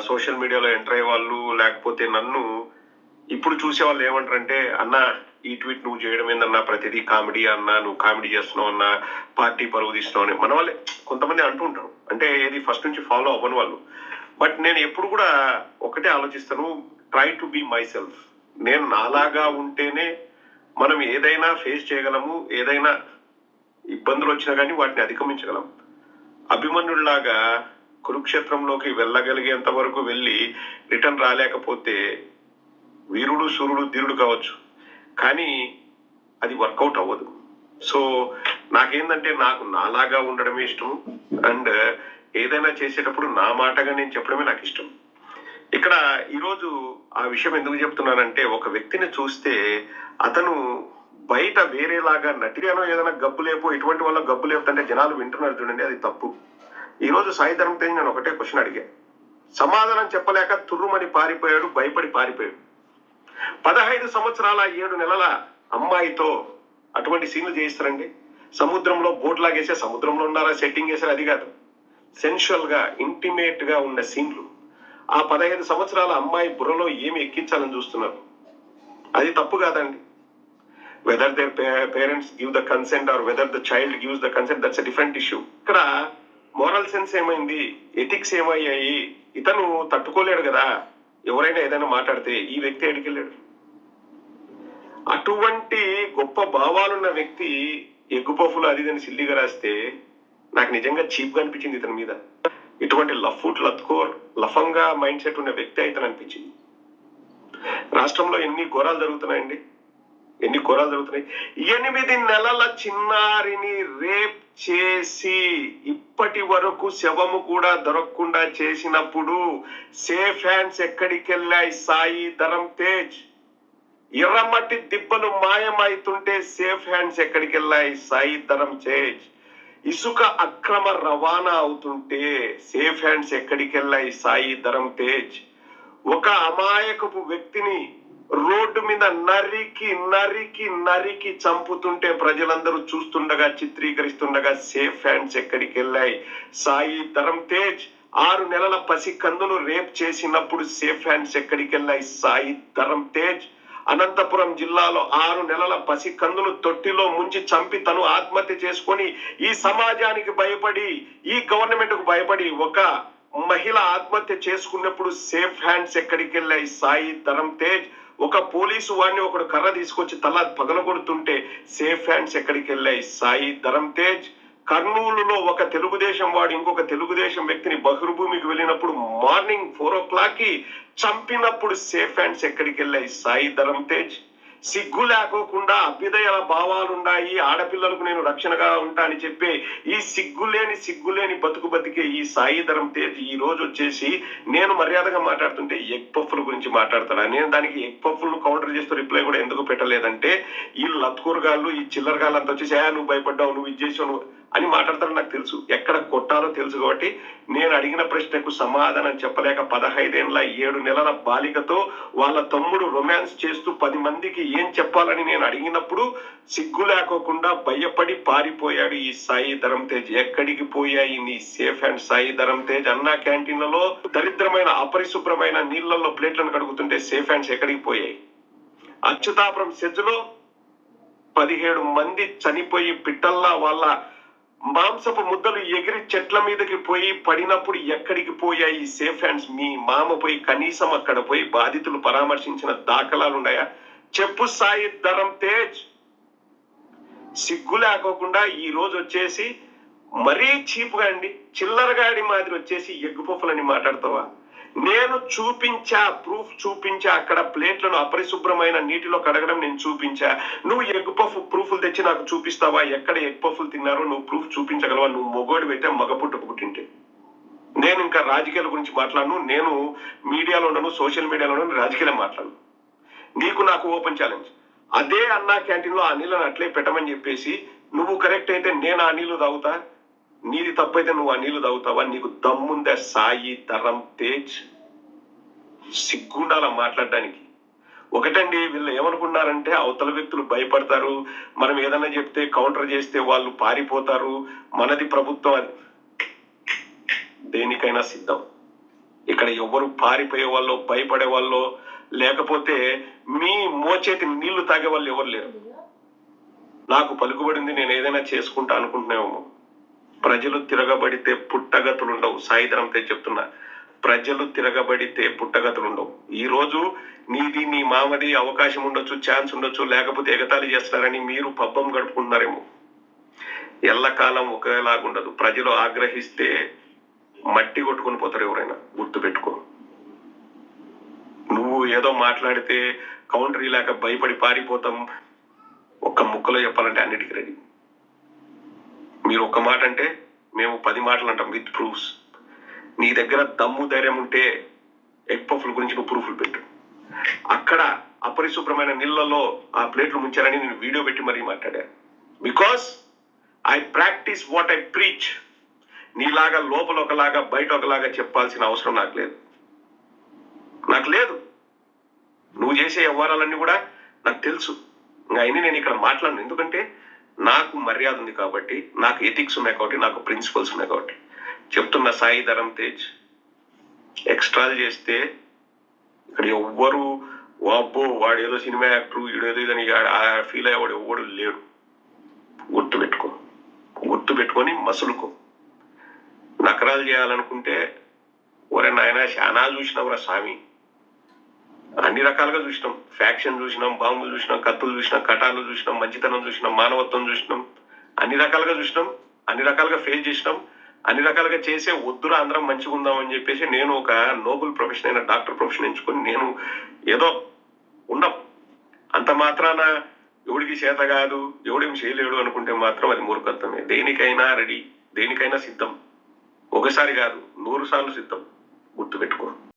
Social మీడియాలో enter అయ్యే వాళ్ళు లేకపోతే నన్ను ఇప్పుడు చూసే వాళ్ళు ఏమంటారంటే, అన్న ఈ ట్వీట్ నువ్వు చేయడం ఏందన్నా, ప్రతిదీ కామెడీ అన్నా, నువ్వు కామెడీ చేస్తున్నావు అన్నా, పార్టీ పరువు తీస్తున్నావు అని మన వాళ్ళే కొంతమంది అంటూ ఉంటారు. అంటే ఏది ఫస్ట్ నుంచి ఫాలో అవ్వని వాళ్ళు. బట్ నేను ఎప్పుడు కూడా ఒకటే ఆలోచిస్తాను, try to be myself. నేను నాలాగా ఉంటేనే మనం ఏదైనా ఫేస్ చేయగలము, ఏదైనా ఇబ్బందులు వచ్చినా కానీ వాటిని అధిగమించగలం. అభిమన్యుడిలాగా కురుక్షేత్రంలోకి వెళ్ళగలిగేంత వరకు వెళ్ళి రిటర్న్ రాలేకపోతే వీరుడు సూర్యుడు ధీరుడు కావచ్చు, కానీ అది వర్కౌట్ అవ్వదు. సో నాకేందంటే, నాకు నాలాగా ఉండడమే ఇష్టం. అండ్ ఏదైనా చేసేటప్పుడు నా మాటగా నేను చెప్పడమే నాకు ఇష్టం. ఇక్కడ ఈరోజు ఆ విషయం ఎందుకు చెప్తున్నానంటే, ఒక వ్యక్తిని చూస్తే అతను బయట వేరేలాగా నటిగానో ఏదైనా గబ్బు లేపు ఇటువంటి వల్ల గబ్బు లేపుతుంటే జనాలు వింటున్నారు చూడండి, అది తప్పు. ఈరోజు సాయి ధరమ్ తేజ్ నేను ఒకటే క్వశ్చన్ అడిగా, సమాధానం చెప్పలేక తుర్రుమని పారిపోయాడు, భయపడి పారిపోయాడు. 15 సంవత్సరాల 7 నెలల అమ్మాయితో అటువంటి సీన్లు చేయిస్తారండి? సముద్రంలో బోట్ లాగేసే సముద్రంలో ఉన్నారా, సెట్టింగ్ వేసారు, అది కాదు. సెన్షువల్ గా ఇంటిమేట్ గా ఉన్న సీన్లు. ఆ 15 సంవత్సరాల అమ్మాయి బుర్రలో ఏమి ఎక్కించాలని చూస్తున్నారు? అది తప్పు కాదండి. Whether their parents give the consent or whether the child gives the consent, that's a different issue. ఇక్కడ మోరల్ సెన్స్ ఏమైంది, ఎథిక్స్ ఏమయ్యాయి? ఇతను తట్టుకోలేడు కదా ఎవరైనా ఏదైనా మాట్లాడితే. ఈ వ్యక్తి ఎడికెళ్ళాడు. అటువంటి గొప్ప భావాలున్న వ్యక్తి ఎగ్గుపఫులు అది ఇదని సిల్లిగా రాస్తే నాకు నిజంగా చీప్ గా అనిపించింది ఇతని మీద. ఇటువంటి లఫ్ఫుట్ లత్కోర్ లఫంగా మైండ్ సెట్ ఉన్న వ్యక్తి అయితే అనిపించింది. రాష్ట్రంలో ఎన్ని ఘోరాలు జరుగుతున్నాయండి, ఎన్ని ఘోరాలు జరుగుతున్నాయి. 8 నెలల చిన్నారిని రేప్ చేసి ఇప్పటి వరకు శవము కూడా దొరకకుండా చేసినప్పుడు సేఫ్ హ్యాండ్స్ ఎక్కడికి వెళ్ళాయి? సాయి ధరమ్ తేజ్. ఎర్రమట్టి దిబ్బలు మాయమైతుంటే సేఫ్ హ్యాండ్స్ ఎక్కడికి వెళ్ళాయి? సాయి ధరమ్ తేజ్. ఇసుక అక్రమ రవాణా అవుతుంటే సేఫ్ హ్యాండ్స్ ఎక్కడికి వెళ్ళాయి? సాయి ధరమ్ తేజ్. ఒక అమాయకపు వ్యక్తిని రోడ్డు మీద నరికి నరికి నరికి చంపుతుంటే ప్రజలందరూ చూస్తుండగా, చిత్రీకరిస్తుండగా సేఫ్ హ్యాండ్స్ ఎక్కడికి వెళ్ళాయి? సాయి ధరమ్ తేజ్. 6 నెలల పసి కందును రేప్ చేసినప్పుడు సేఫ్ హ్యాండ్స్ ఎక్కడికి వెళ్ళాయి? సాయి ధరమ్ తేజ్. అనంతపురం జిల్లాలో 6 నెలల పసి కందును తొట్టిలో ముంచి చంపి తను ఆత్మహత్య చేసుకొని ఈ సమాజానికి భయపడి, ఈ గవర్నమెంట్ కు భయపడి ఒక మహిళ ఆత్మహత్య చేసుకున్నప్పుడు సేఫ్ హ్యాండ్స్ ఎక్కడికి వెళ్ళాయి? సాయి ధరమ్ తేజ్. ఒక పోలీసు వాడిని ఒకడు కర్ర తీసుకొచ్చి తల పగలగొడుతుంటే సేఫ్ హ్యాండ్స్ ఎక్కడికి వెళ్ళాయి? సాయి ధరమ్ తేజ్. కర్నూలులో ఒక తెలుగుదేశం వాడు ఇంకొక తెలుగుదేశం వ్యక్తిని బహిర్భూమికి వెళ్ళినప్పుడు మార్నింగ్ 4 o'clock చంపినప్పుడు సేఫ్ హ్యాండ్స్ ఎక్కడికి వెళ్ళాయి? సాయి ధరమ్ తేజ్. సిగ్గు లేకోకుండా అభ్యుదయ భావాలున్నాయి, ఆడపిల్లలకు నేను రక్షణగా ఉంటా అని చెప్పే ఈ సిగ్గులేని బతుకు బతికే ఈ సాయి ధరమ్ తేజ్ ఈ రోజు వచ్చేసి నేను మర్యాదగా మాట్లాడుతుంటే ఎగ్ పఫ్ల గురించి మాట్లాడతాడా? నేను దానికి ఎగ్ పఫ్లను కౌంటర్ చేస్తూ రిప్లై కూడా ఎందుకు పెట్టలేదంటే, ఈ లత్కూరగాళ్ళు ఈ చిల్లరగాళ్ళు అంతా వచ్చేసి నువ్వు భయపడ్డావు, నువ్వు ఇది చేసావు అని మాట్లాడతారని నాకు తెలుసు. ఎక్కడ కొట్టాలో తెలుసు. కాబట్టి నేను అడిగిన ప్రశ్నకు సమాధానం చెప్పలేక 15 ఏళ్ల 7 నెలల బాలికతో వాళ్ళ తమ్ముడు రొమాన్స్ చేస్తూ 10 మందికి ఏం చెప్పాలని నేను అడిగినప్పుడు సిగ్గు లేకోకుండా భయపడి పారిపోయాడు ఈ సాయి ధరమ్ తేజ్. ఎక్కడికి పోయాయి నీ సేఫ్ హ్యాండ్ సాయి ధరమ్ తేజ్? అన్నా క్యాంటీన్లలో దరిద్రమైన అపరిశుభ్రమైన నీళ్లలో ప్లేట్లను కడుగుతుంటే సేఫ్ హ్యాండ్స్ ఎక్కడికి పోయాయి? అచ్యుతాపురం సెజ్లో 17 మంది చనిపోయి పిట్టల్లా వాళ్ళ మాంసపు ముద్దలు ఎగిరి చెట్ల మీదకి పోయి పడినప్పుడు ఎక్కడికి పోయాయి సేఫ్ హ్యాండ్స్? మీ మామ పోయి కనీసం అక్కడ పోయి బాధితులు పరామర్శించిన దాఖలాలు ఉన్నాయా? చెప్పు సాయి ధరమ్ తేజ్. సిగ్గు లేకోకుండా ఈ రోజు వచ్చేసి మరీ చీప్గా అండి, చిల్లరగాడి మాదిరి వచ్చేసి ఎగ్గుపప్పులని మాట్లాడతావా? నేను ప్రూఫ్ చూపించా. అక్కడ ప్లేట్లను అపరిశుభ్రమైన నీటిలో కడగడం నేను చూపించా. నువ్వు ఎగ్ పఫ్ ప్రూఫ్లు తెచ్చి నాకు చూపిస్తావా? ఎక్కడ ఎగ్ పఫ్లు తిన్నారో నువ్వు ప్రూఫ్ చూపించగలవా? నువ్వు మొగోడు అయితే మగ పుట్టింటే. నేను ఇంకా రాజకీయాల గురించి మాట్లాడను. నేను మీడియాలో ఉన్నాను, సోషల్ మీడియాలో ఉన్నాను, రాజకీయాలు మాట్లాడను. నీకు నాకు ఓపెన్ ఛాలెంజ్. అదే అన్నా క్యాంటీన్ లో ఆ నీళ్ళని అట్లే పెట్టమని చెప్పేసి నువ్వు కరెక్ట్ అయితే నేను ఆ నీళ్లు తాగుతా, నీది తప్పైతే నువ్వు ఆ నీళ్లు తాగుతావా? నీకు దమ్ముందా సాయి ధరమ్ తేజ్? సిగ్గుండాలా మాట్లాడడానికి? ఒకటండి, వీళ్ళు ఏమనుకున్నారంటే అవతల వ్యక్తులు భయపడతారు, మనం ఏదైనా చెప్తే కౌంటర్ చేస్తే వాళ్ళు పారిపోతారు, మనది ప్రభుత్వం, దేనికైనా సిద్ధం. ఇక్కడ ఎవరు పారిపోయే వాళ్ళు, భయపడే వాళ్ళు, లేకపోతే మీ మోచేతి నీళ్లు తాగే వాళ్ళు ఎవరు లేరు. నాకు పలుకుబడింది, నేను ఏదైనా చేసుకుంటా అనుకుంటున్నామో. ప్రజలు తిరగబడితే పుట్టగతులుండవు. సాయిధరం చెప్తున్నా, ప్రజలు తిరగబడితే పుట్టగతులుండవు. ఈ రోజు నీది నీ మామది అవకాశం ఉండొచ్చు, ఛాన్స్ ఉండొచ్చు, లేకపోతే ఎగతాళి చేస్తారని మీరు పబ్బం గడుపుకుంటున్నారేమో. ఎల్లకాలం ఒకేలాగుండదు. ప్రజలు ఆగ్రహిస్తే మట్టి కొట్టుకుని పోతారు ఎవరైనా, గుర్తు పెట్టుకో. నువ్వు ఏదో మాట్లాడితే కౌంటరీ లేక భయపడి పారిపోతాం. ఒక్క ముక్కలో చెప్పాలంటే అన్నిటికీ రెడీ. మీరు ఒక్క మాట అంటే మేము 10 మాటలు అంటాం విత్ ప్రూఫ్స్. నీ దగ్గర దమ్ము ధైర్యం ఉంటే ఎగ్ పఫ్ల గురించి నువ్వు ప్రూఫ్లు పెట్టు. అక్కడ అపరిశుభ్రమైన నీళ్లలో ఆ ప్లేట్లు ముంచారని నేను వీడియో పెట్టి మరీ మాట్లాడా. Because I practice what I preach. నీలాగా లోపల ఒకలాగా బయట ఒకలాగా చెప్పాల్సిన అవసరం నాకు లేదు. నువ్వు చేసే వ్యవహారాలన్నీ కూడా నాకు తెలుసు. అయినా నేను ఇక్కడ మాట్లాడను. ఎందుకంటే నాకు మర్యాద ఉంది కాబట్టి, నాకు ఎథిక్స్ ఉన్నాయి కాబట్టి, నాకు ప్రిన్సిపల్స్ ఉన్నాయి కాబట్టి చెప్తున్న. సాయి ధరమ్ తేజ్ ఎక్స్ట్రాలు చేస్తే ఇక్కడ ఎవ్వరు వాబ్బో వాడు ఏదో సినిమా యాక్టర్, వీడేదో ఇదని ఫీల్ అయ్యేవాడు ఎవ్వడు లేడు. గుర్తుపెట్టుకొని మసులుకో. నకరాలు చేయాలనుకుంటే ఒరే నాయన శానా చూసినావురా స్వామి. అన్ని రకాలుగా చూసినాం. ఫ్యాక్షన్ చూసినాం, బాంబులు చూసినాం, కత్తులు చూసినాం, కటాలు చూసినాం, మంచితనం చూసినాం, మానవత్వం చూసినాం. అన్ని రకాలుగా చూసినాం, అన్ని రకాలుగా ఫేస్ చేసినాం. అన్ని రకాలుగా చేసే వద్దురా అందరం మంచిగా ఉందామని చెప్పేసి నేను ఒక నోబెల్ ప్రొఫెషన్ అయిన డాక్టర్ ప్రొఫెషన్ ఎంచుకొని నేను ఏదో ఉన్నాం. అంత మాత్రాన ఎవడికి చేత కాదు, ఎవడేం చేయలేడు అనుకుంటే మాత్రం అది మూర్ఖత్వమే. దేనికైనా రెడీ, దేనికైనా సిద్ధం. ఒకసారి కాదు 100 సార్లు సిద్ధం. గుర్తుపెట్టుకో.